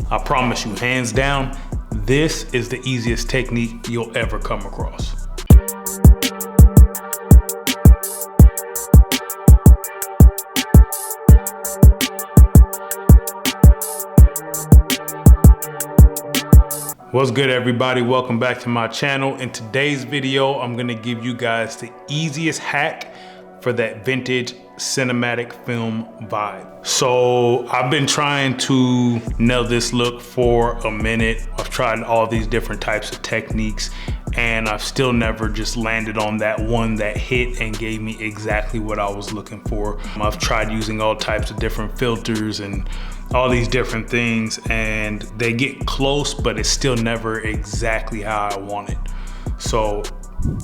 I promise you, hands down, this is the easiest technique you'll ever come across. What's good, everybody? Welcome back to my channel. In today's video, I'm gonna give you guys the easiest hack for that vintage cinematic film vibe. So I've been trying to nail this look for a minute. I've tried all these different types of techniques and I've still never just landed on that one that hit and gave me exactly what I was looking for. I've tried using all types of different filters and all these different things, and they get close, but it's still never exactly how I want it. So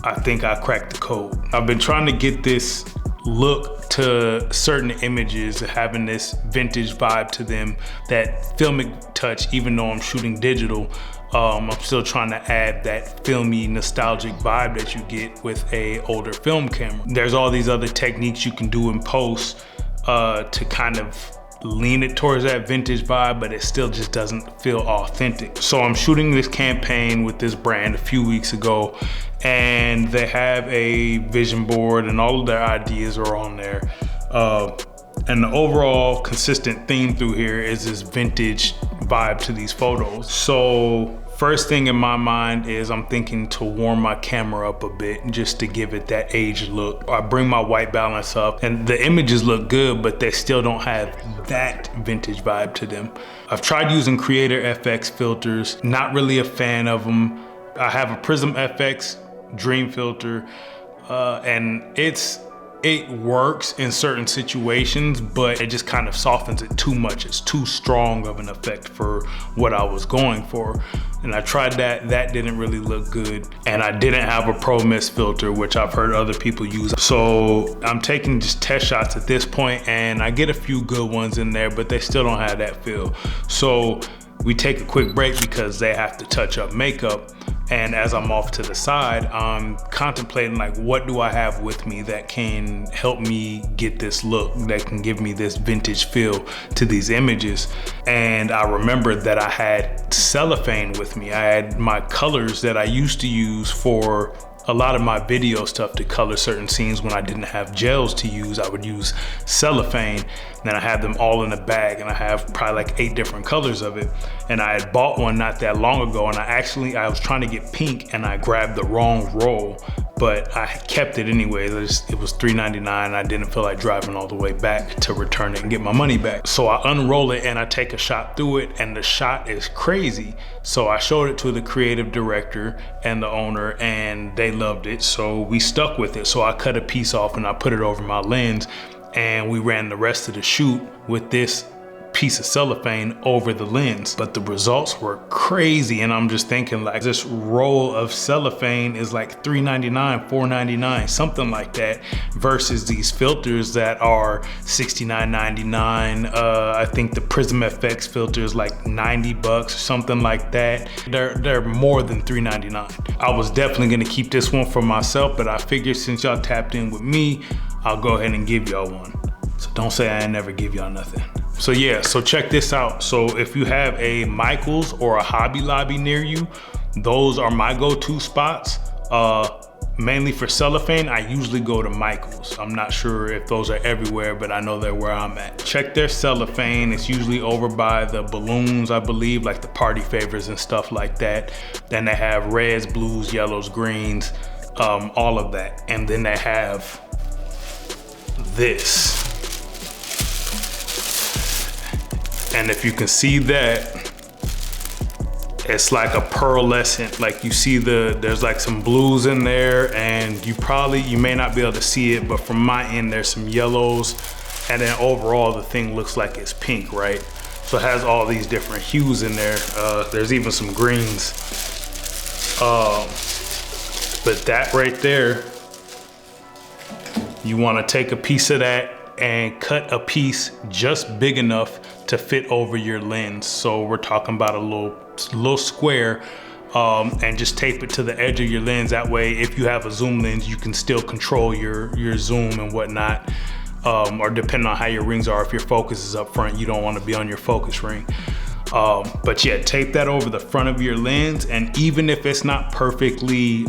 I think I cracked the code. I've been trying to get this look to certain images, having this vintage vibe to them, that filmic touch, even though I'm shooting digital. I'm still trying to add that filmy, nostalgic vibe that you get with a older film camera. There's all these other techniques you can do in post to kind of lean it towards that vintage vibe, but it still just doesn't feel authentic. So I'm shooting this campaign with this brand a few weeks ago, and they have a vision board and all of their ideas are on there. And the overall consistent theme through here is this vintage vibe to these photos. So first thing in my mind is I'm thinking to warm my camera up a bit just to give it that aged look. I bring my white balance up and the images look good, but they still don't have that vintage vibe to them. I've tried using Creator FX filters, not really a fan of them. I have a Prism FX Dream filter and it works in certain situations, but it just kind of softens it too much. It's too strong of an effect for what I was going for. And I tried that didn't really look good. And I didn't have a Pro Mist filter, which I've heard other people use. So I'm taking just test shots at this point, and I get a few good ones in there, but they still don't have that feel. So we take a quick break because they have to touch up makeup. And as I'm off to the side, I'm contemplating, like, what do I have with me that can help me get this look, that can give me this vintage feel to these images. And I remembered that I had cellophane with me. I had my colors that I used to use for a lot of my video stuff to color certain scenes when I didn't have gels to use. I would use cellophane, and then I had them all in a bag, and I have probably like 8 different colors of it. And I had bought one not that long ago, and I was trying to get pink, and I grabbed the wrong roll, but I kept it anyway. It was $3.99. I didn't feel like driving all the way back to return it and get my money back. So I unroll it and I take a shot through it, and the shot is crazy. So I showed it to the creative director and the owner, and they loved it, so we stuck with it. So I cut a piece off and I put it over my lens, and we ran the rest of the shoot with this piece of cellophane over the lens. But the results were crazy, and I'm just thinking, like, this roll of cellophane is like $3.99, $4.99, something like that, versus these filters that are $69.99. I think the Prism FX filter is like $90 or something like that. They're more than $3.99. I was definitely gonna keep this one for myself, but I figured since y'all tapped in with me, I'll go ahead and give y'all one. So don't say I ain't never give y'all nothing. So yeah, so check this out. So if you have a Michaels or a Hobby Lobby near you, those are my go-to spots. Mainly for cellophane, I usually go to Michaels. I'm not sure if those are everywhere, but I know they're where I'm at. Check their cellophane. It's usually over by the balloons, I believe, like the party favors and stuff like that. Then they have reds, blues, yellows, greens, all of that. And then they have this. And if you can see that, it's like a pearlescent, like you see there's like some blues in there, and you may not be able to see it, but from my end, there's some yellows, and then overall the thing looks like it's pink, right? So it has all these different hues in there. There's even some greens. But that right there, you wanna take a piece of that and cut a piece just big enough to fit over your lens. So we're talking about a little square, and just tape it to the edge of your lens. That way, if you have a zoom lens, you can still control your zoom and whatnot. Or depending on how your rings are, if your focus is up front, you don't want to be on your focus ring. But yeah, tape that over the front of your lens, and even if it's not perfectly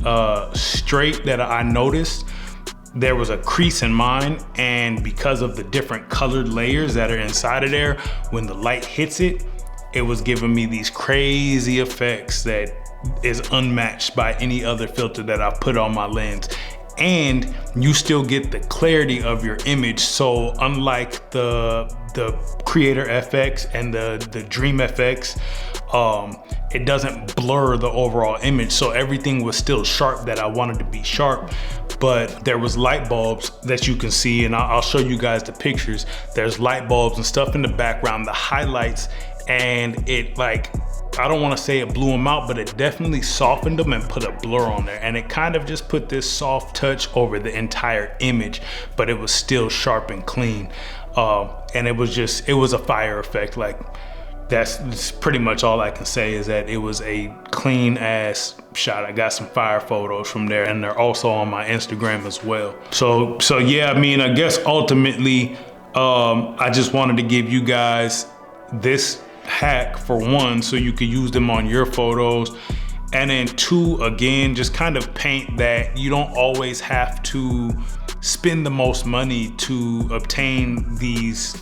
straight, that I noticed, there was a crease in mine, and because of the different colored layers that are inside of there, when the light hits it, it was giving me these crazy effects that is unmatched by any other filter that I've put on my lens. And you still get the clarity of your image. So unlike the Creator FX and the Dream FX, it doesn't blur the overall image. So everything was still sharp that I wanted to be sharp, but there was light bulbs that you can see, and I'll show you guys the pictures. There's light bulbs and stuff in the background, the highlights, and it, like, I don't want to say it blew them out, but it definitely softened them and put a blur on there. And it kind of just put this soft touch over the entire image, but it was still sharp and clean. And it was a fire effect. Like, that's pretty much all I can say, is that it was a clean ass shot. I got some fire photos from there, and they're also on my Instagram as well. So yeah, I mean, I guess ultimately, I just wanted to give you guys this hack, for one, so you could use them on your photos, and then two, again, just kind of paint that you don't always have to spend the most money to obtain these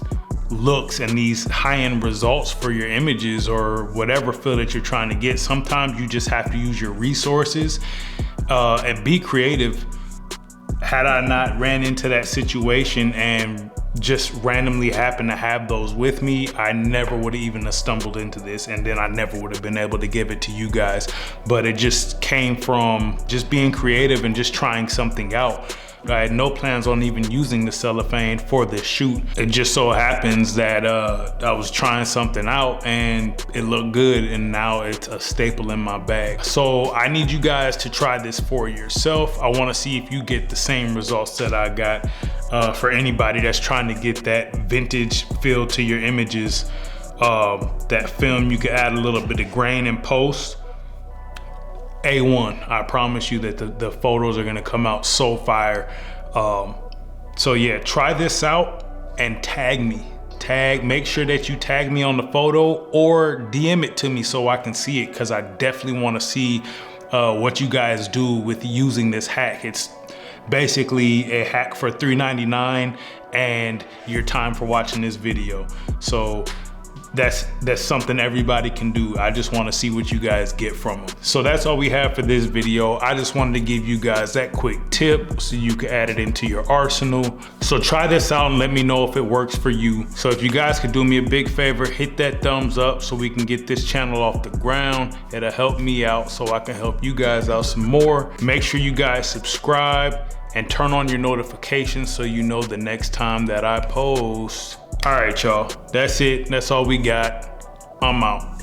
looks and these high-end results for your images or whatever feel that you're trying to get. Sometimes you just have to use your resources and be creative. Had I not ran into that situation and just randomly happened to have those with me, I never would have even stumbled into this, and then I never would have been able to give it to you guys. But it just came from just being creative and just trying something out. I had no plans on even using the cellophane for this shoot. It just so happens that I was trying something out and it looked good, and now it's a staple in my bag. So I need you guys to try this for yourself. I want to see if you get the same results that I got. For anybody that's trying to get that vintage feel to your images, that film, you can add a little bit of grain in post. A1, I promise you that the photos are gonna come out so fire. So yeah, try this out and tag me. Make sure that you tag me on the photo or DM it to me so I can see it, because I definitely want to see what you guys do with using this hack. It's basically a hack for $3.99 and your time for watching this video. So that's something everybody can do. I just want to see what you guys get from them. So that's all we have for this video. I just wanted to give you guys that quick tip so you can add it into your arsenal. So try this out and let me know if it works for you. So if you guys could do me a big favor, hit that thumbs up so we can get this channel off the ground. It'll help me out so I can help you guys out some more. Make sure you guys subscribe and turn on your notifications so you know the next time that I post. All right, y'all, that's it. That's all we got. I'm out.